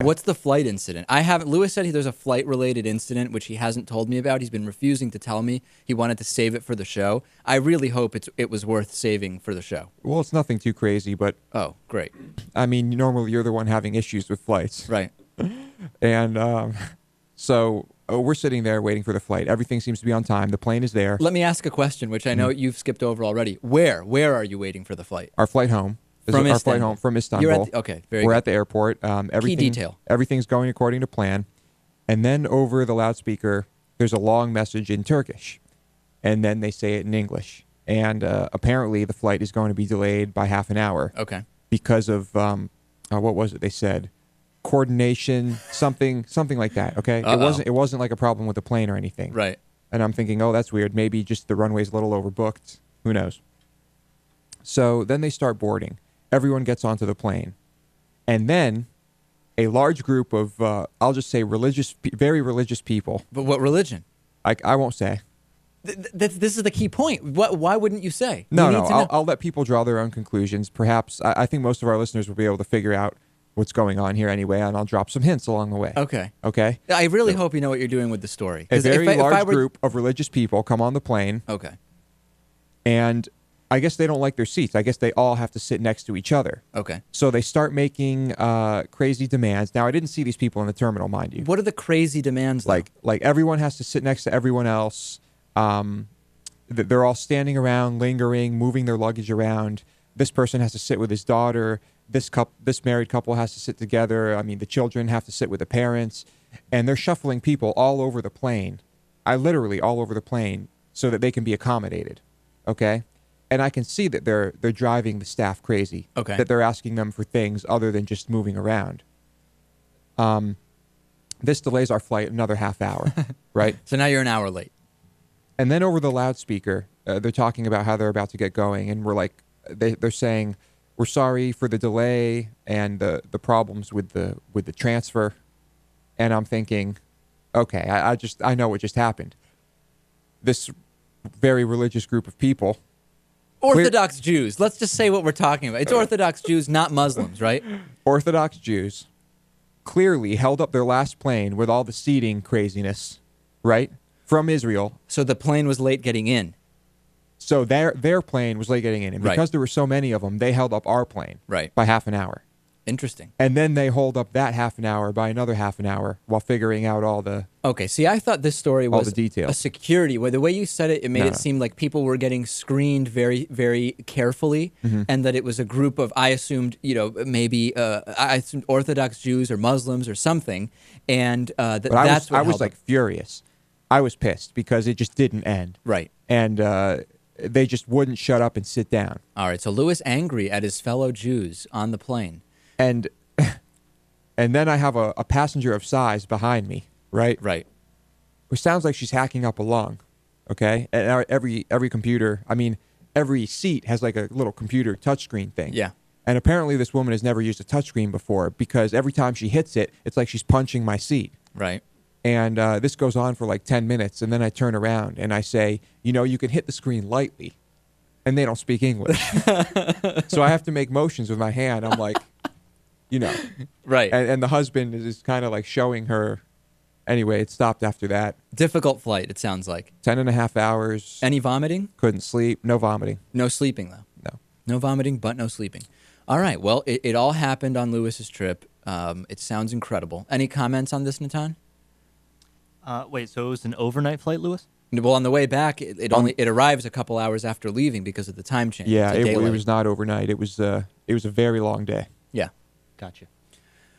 What's the flight incident? I haven't. Lewis said there's a flight-related incident which he hasn't told me about. He's been refusing to tell me. He wanted to save it for the show. I really hope it was worth saving for the show. Well, it's nothing too crazy, but oh, great. I mean, normally you're the one having issues with flights, right? And so we're sitting there waiting for the flight. Everything seems to be on time. The plane is there. Let me ask a question, which I know you've skipped over already. Where are you waiting for the flight? Our flight home. From our Istanbul. flight home from Istanbul. Okay, We're at the airport. Key detail. Everything's going according to plan. And then over the loudspeaker, there's a long message in Turkish. And then they say it in English. And apparently the flight is going to be delayed by half an hour. Okay. Because of, what was it they said? Coordination, something like that, okay? It wasn't like a problem with the plane or anything. Right. And I'm thinking, oh, that's weird. Maybe just the runway's a little overbooked. Who knows? So then they start boarding. Everyone gets onto the plane. And then a large group of, I'll just say very religious people. But what religion? I won't say. This is the key point. Why wouldn't you say? No, I'll let people draw their own conclusions. Perhaps, I think most of our listeners will be able to figure out what's going on here anyway, and I'll drop some hints along the way. Okay. Okay? I really hope you know what you're doing with the story. A very large group of religious people come on the plane. Okay. And I guess they don't like their seats. I guess they all have to sit next to each other. Okay. So they start making crazy demands. Now, I didn't see these people in the terminal, mind you. What are the crazy demands, though? Like everyone has to sit next to everyone else. They're all standing around, lingering, moving their luggage around. This person has to sit with his daughter. This married couple has to sit together. I mean, the children have to sit with the parents. And they're shuffling people all over the plane. Literally all over the plane so that they can be accommodated. Okay? And I can see that they're driving the staff crazy. Okay. That they're asking them for things other than just moving around. This delays our flight another half hour, right? So now you're an hour late. And then over the loudspeaker, they're talking about how they're about to get going, and we're like, they're saying, we're sorry for the delay and the problems with the transfer. And I'm thinking, okay, I know what just happened. This very religious group of people. Orthodox Jews. Let's just say what we're talking about. It's Orthodox Jews, not Muslims, right? Orthodox Jews clearly held up their last plane with all the seating craziness, right? From Israel. So the plane was late getting in. So their plane was late getting in. And because there were so many of them, they held up our plane by half an hour. Interesting. And then they hold up that half an hour by another half an hour while figuring out all the Okay, see, I thought this story was the details. A security. The way you said it, it made it seem like people were getting screened very, very carefully, and that it was a group of, I assumed, maybe I assumed Orthodox Jews or Muslims or something, and that's what I was like furious. I was pissed because it just didn't end. Right. And they just wouldn't shut up and sit down. All right, so Lewis angry at his fellow Jews on the plane. And then I have a passenger of size behind me, right? Right. Which sounds like she's hacking up a lung, okay? And every computer, every seat has like a little computer touchscreen thing. Yeah. And apparently this woman has never used a touchscreen before because every time she hits it, it's like she's punching my seat. Right. And this goes on for like 10 minutes, and then I turn around and I say, you can hit the screen lightly. And they don't speak English. So I have to make motions with my hand. I'm like... Right. And the husband is kind of like showing her. Anyway, it stopped after that. Difficult flight, it sounds like. 10.5 hours. Any vomiting? Couldn't sleep. No vomiting. No sleeping, though? No. No vomiting, but no sleeping. All right. Well, it all happened on Lewis's trip. It sounds incredible. Any comments on this, Natan? Wait, so it was an overnight flight, Lewis? Well, on the way back, it arrives a couple hours after leaving because of the time change. Yeah, it was not overnight. It was a very long day. Yeah. Gotcha.